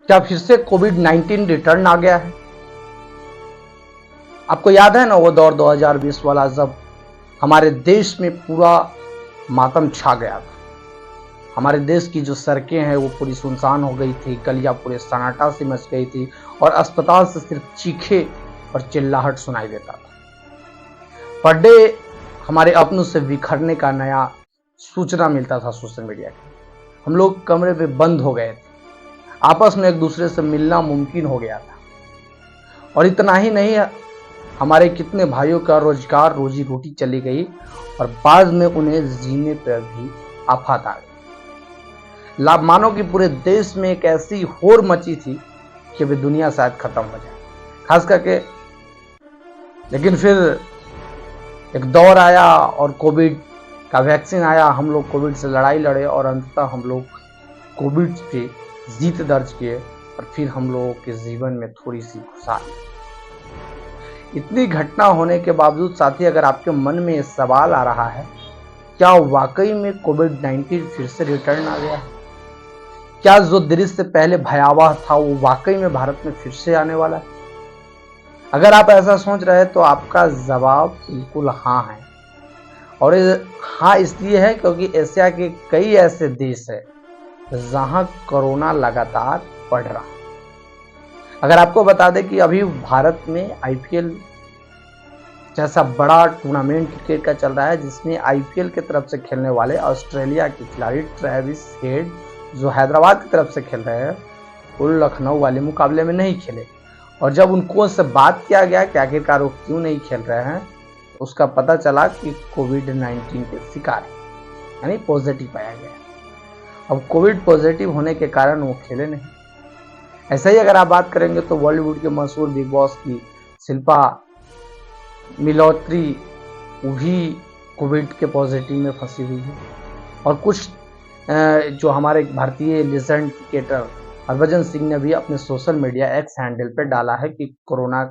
क्या फिर से कोविड-19 रिटर्न आ गया है? आपको याद है ना वो दौर 2020 वाला, जब हमारे देश में पूरा मातम छा गया था। हमारे देश की जो सड़कें हैं वो पूरी सुनसान हो गई थी, गलियां पूरे सन्नाटा से मच गई थी और अस्पताल से सिर्फ चीखे और चिल्लाहट सुनाई देता था। पर डे हमारे अपनों से बिखरने का नया सूचना मिलता था सोशल मीडिया के। हम लोग कमरे में बंद हो गए थे, आपस में एक दूसरे से मिलना मुमकिन हो गया था। और इतना ही नहीं, हमारे कितने भाइयों का रोजगार रोजी रोटी चली गई और बाद में उन्हें जीने पर भी आफत आ गई। लाभ मानो कि पूरे देश में एक ऐसी होड़ मची थी कि वे दुनिया शायद खत्म हो जाए, खास करके। लेकिन फिर एक दौर आया और कोविड का वैक्सीन आया, हम लोग कोविड से लड़ाई लड़े और अंततः हम लोग कोविड पे जीत दर्ज किए और फिर हम लोगों के जीवन में थोड़ी सी खुशहाली। इतनी घटना होने के बावजूद साथी, अगर आपके मन में ये सवाल आ रहा है, क्या वाकई में कोविड-19 फिर से रिटर्न आ गया है? क्या जो दृश्य पहले भयावह था वो वाकई में भारत में फिर से आने वाला है? अगर आप ऐसा सोच रहे हैं तो आपका जवाब बिल्कुल हाँ है। और हाँ इसलिए है क्योंकि एशिया के कई ऐसे देश है जहां कोरोना लगातार बढ़ रहा है। अगर आपको बता दें कि अभी भारत में आईपीएल जैसा बड़ा टूर्नामेंट क्रिकेट का चल रहा है, जिसमें आईपीएल की तरफ से खेलने वाले ऑस्ट्रेलिया के खिलाड़ी ट्रेविस हेड जो हैदराबाद की तरफ से खेल रहे हैं, वो लखनऊ वाले मुकाबले में नहीं खेले। और जब उनको से बात किया गया कि आखिरकार वो क्यों नहीं खेल रहे हैं, तो उसका पता चला कि कोविड-19 के शिकार है, यानी पॉजिटिव पाया गया। अब कोविड पॉजिटिव होने के कारण वो खेले नहीं। ऐसा ही अगर आप बात करेंगे तो बॉलीवुड के मशहूर बिग बॉस की शिल्पा मिलोत्री, वो भी कोविड के पॉजिटिव में फंसी हुई है। और कुछ जो हमारे भारतीय लेजेंड क्रिकेटर हरभजन सिंह ने भी अपने सोशल मीडिया एक्स हैंडल पर डाला है कि कोरोना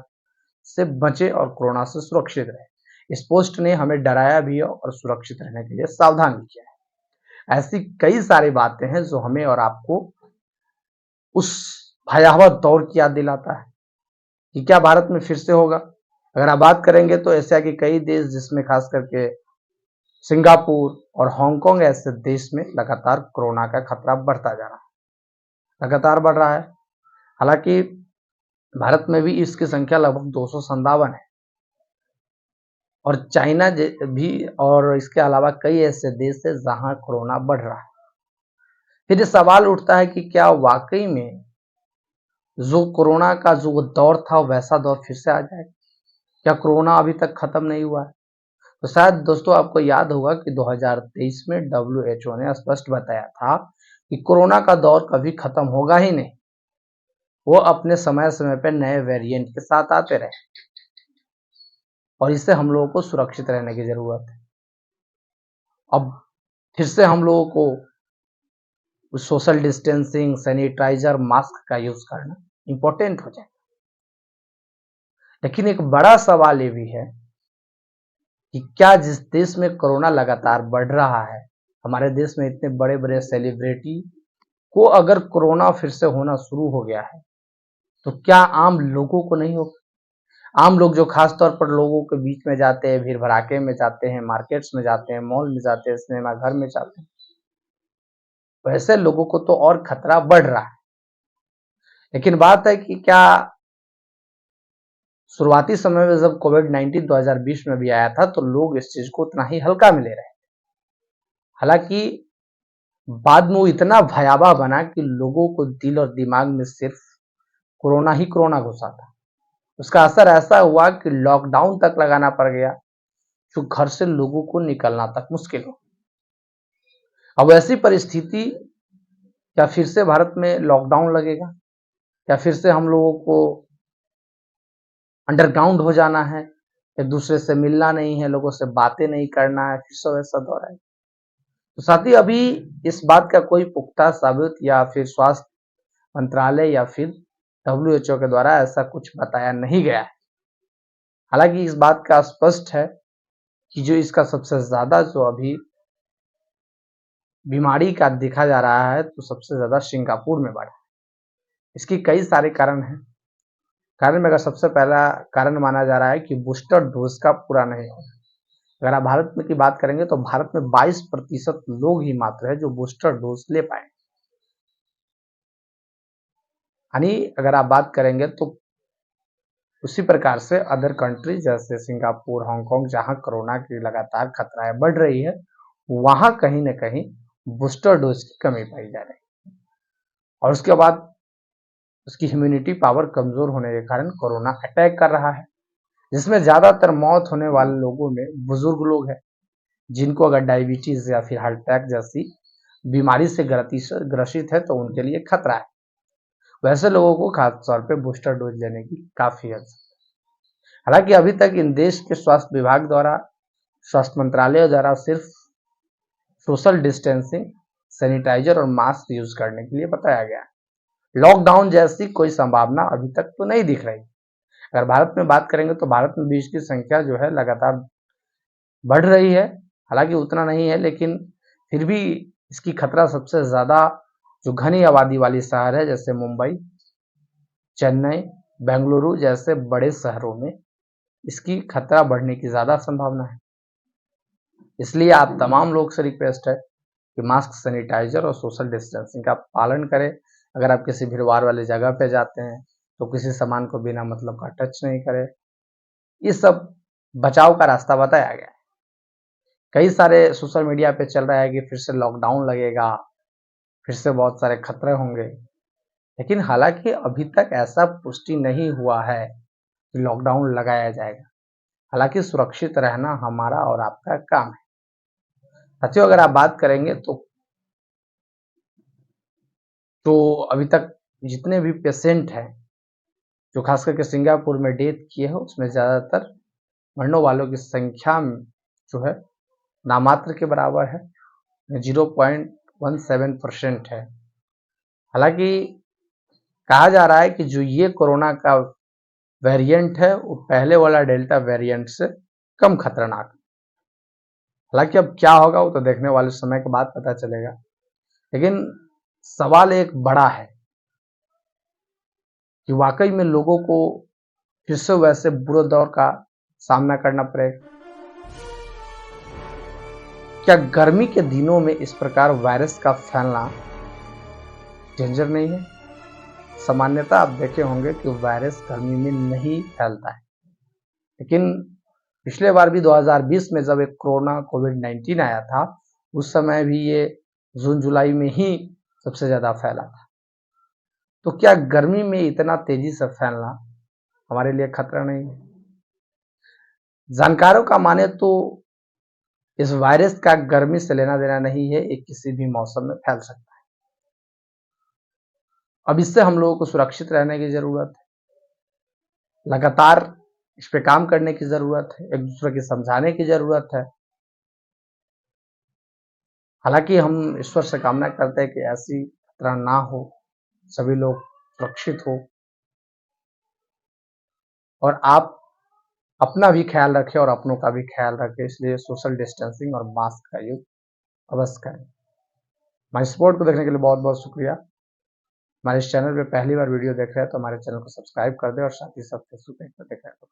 से बचे और कोरोना से सुरक्षित रहे। इस पोस्ट ने हमें डराया भी है और सुरक्षित रहने के लिए सावधान भी किया है। ऐसी कई सारी बातें हैं जो हमें और आपको उस भयावह दौर की याद दिलाता है कि क्या भारत में फिर से होगा। अगर आप बात करेंगे तो एशिया के कई देश, जिसमें खास करके सिंगापुर और हांगकांग ऐसे देश में लगातार कोरोना का खतरा बढ़ता जा रहा है, लगातार बढ़ रहा है। हालांकि भारत में भी इसकी संख्या लगभग 257 है और चाइना भी, और इसके अलावा कई ऐसे देश है जहां कोरोना बढ़ रहा है। फिर सवाल उठता है कि क्या वाकई में जो कोरोना का जो दौर था वैसा दौर फिर से आ जाएगा? क्या कोरोना अभी तक खत्म नहीं हुआ है? तो शायद दोस्तों आपको याद होगा कि 2023 में WHO ने स्पष्ट बताया था कि कोरोना का दौर कभी खत्म होगा ही नहीं, वो अपने समय समय पर नए वेरिएंट के साथ आते रहे और इससे हम लोगों को सुरक्षित रहने की जरूरत है। अब फिर से हम लोगों को सोशल डिस्टेंसिंग, सैनिटाइजर, मास्क का यूज करना इंपॉर्टेंट हो जाएगा। लेकिन एक बड़ा सवाल ये भी है कि क्या जिस देश में कोरोना लगातार बढ़ रहा है, हमारे देश में इतने बड़े बड़े सेलिब्रिटी को अगर कोरोना फिर से होना शुरू हो गया है, तो क्या आम लोगों को नहीं होगा? आम लोग जो खास तौर पर लोगों के बीच में जाते हैं, भीड़ भड़ाके में जाते हैं, मार्केट्स में जाते हैं, मॉल में जाते हैं, सिनेमा घर में जाते हैं, वैसे लोगों को तो और खतरा बढ़ रहा है। लेकिन बात है कि क्या शुरुआती समय में जब कोविड-19 2020 में भी आया था तो लोग इस चीज को उतना ही हल्का में ले रहे थे। हालांकि बाद में वो इतना भयावह बना कि लोगों को दिल और दिमाग में सिर्फ कोरोना ही कोरोना घुसा था। उसका असर ऐसा हुआ कि लॉकडाउन तक लगाना पड़ गया, जो घर से लोगों को निकलना तक मुश्किल हो। अब ऐसी परिस्थिति, क्या फिर से भारत में लॉकडाउन लगेगा? क्या फिर से हम लोगों को अंडरग्राउंड हो जाना है, एक दूसरे से मिलना नहीं है, लोगों से बातें नहीं करना है, फिर से वैसा दौर है? तो साथ ही अभी इस बात का कोई पुख्ता साबित या फिर स्वास्थ्य मंत्रालय या फिर WHO के द्वारा ऐसा कुछ बताया नहीं गया है। हालांकि इस बात का स्पष्ट है कि जो इसका सबसे ज्यादा जो अभी बीमारी का देखा जा रहा है, तो सबसे ज्यादा सिंगापुर में बढ़ा है। इसकी कई सारे कारण हैं। कारण में अगर सबसे पहला कारण माना जा रहा है कि बूस्टर डोज का पूरा नहीं होना। अगर आप भारत में की बात करेंगे तो भारत में 22% लोग ही मात्र है जो बूस्टर डोज ले पाए। यानी अगर आप बात करेंगे तो उसी प्रकार से अदर कंट्री जैसे सिंगापुर, हांगकांग, जहां कोरोना की लगातार खतराएं बढ़ रही है, वहां कहीं न कहीं बूस्टर डोज की कमी पाई जा रही है और उसके बाद उसकी इम्यूनिटी पावर कमजोर होने के कारण कोरोना अटैक कर रहा है, जिसमें ज्यादातर मौत होने वाले लोगों में बुजुर्ग लोग हैं, जिनको अगर डायबिटीज या फिर हार्ट अटैक जैसी बीमारी से ग्रसित है तो उनके लिए खतरा है। वैसे लोगों को खासतौर पे बूस्टर डोज लेने की काफी आवश्यकता है। हालांकि अभी तक इन देश के स्वास्थ्य विभाग द्वारा, स्वास्थ्य मंत्रालय द्वारा सिर्फ सोशल डिस्टेंसिंग, सैनिटाइजर और मास्क यूज करने के लिए बताया गया है। लॉकडाउन जैसी कोई संभावना अभी तक तो नहीं दिख रही। अगर भारत में बात करेंगे तो भारत में भी इसकी संख्या जो है लगातार बढ़ रही है, हालांकि उतना नहीं है, लेकिन फिर भी इसकी खतरा सबसे ज्यादा जो घनी आबादी वाली शहर है जैसे मुंबई, चेन्नई, बेंगलुरु जैसे बड़े शहरों में इसकी खतरा बढ़ने की ज्यादा संभावना है। इसलिए आप तमाम लोग से रिक्वेस्ट है कि मास्क, सैनिटाइजर और सोशल डिस्टेंसिंग का पालन करें। अगर आप किसी भीड़ भाड़ वाली जगह पे जाते हैं तो किसी सामान को बिना मतलब का टच नहीं करें। ये सब बचाव का रास्ता बताया गया है। कई सारे सोशल मीडिया पे चल रहा है कि फिर से लॉकडाउन लगेगा, फिर से बहुत सारे खतरे होंगे, लेकिन हालांकि अभी तक ऐसा पुष्टि नहीं हुआ है कि लॉकडाउन लगाया जाएगा। हालांकि सुरक्षित रहना हमारा और आपका काम है। साथियों, अगर आप बात करेंगे तो अभी तक जितने भी पेशेंट हैं जो खास करके सिंगापुर में डेथ किए हैं, उसमें ज्यादातर मरने वालों की संख्या जो है नामात्र के बराबर है, 0.17% है। हालांकि कहा जा रहा है कि जो ये कोरोना का वेरिएंट है वो पहले वाला डेल्टा वेरिएंट से कम खतरनाक। हालांकि अब क्या होगा वो तो देखने वाले समय के बाद पता चलेगा, लेकिन सवाल एक बड़ा है कि वाकई में लोगों को फिर से वैसे बुरे दौर का सामना करना पड़ेगा। क्या गर्मी के दिनों में इस प्रकार वायरस का फैलना डेंजर नहीं है? सामान्यतः आप देखे होंगे कि वायरस गर्मी में नहीं फैलता है, लेकिन पिछले बार भी 2020 में जब एक कोविड-19 आया था, उस समय भी ये जून जुलाई में ही सबसे ज्यादा फैला था। तो क्या गर्मी में इतना तेजी से फैलना हमारे लिए खतरा नहीं है? जानकारों का माने तो इस वायरस का गर्मी से लेना देना नहीं है, ये किसी भी मौसम में फैल सकता है। अब इससे हम लोगों को सुरक्षित रहने की जरूरत है, लगातार इस पे काम करने की जरूरत है, एक दूसरे की समझाने की जरूरत है। हालांकि हम ईश्वर से कामना करते हैं कि ऐसी खतरा ना हो, सभी लोग सुरक्षित हो और आप अपना भी ख्याल रखें और अपनों का भी ख्याल रखें। इसलिए सोशल डिस्टेंसिंग और मास्क का यूज अवश्य करें। हमारे सपोर्ट को देखने के लिए बहुत बहुत शुक्रिया। हमारे इस चैनल पे पहली बार वीडियो देख रहे हैं तो हमारे चैनल को सब्सक्राइब कर दें और साथ ही साथ फेसबुक पेज पर देख रहे हैं तो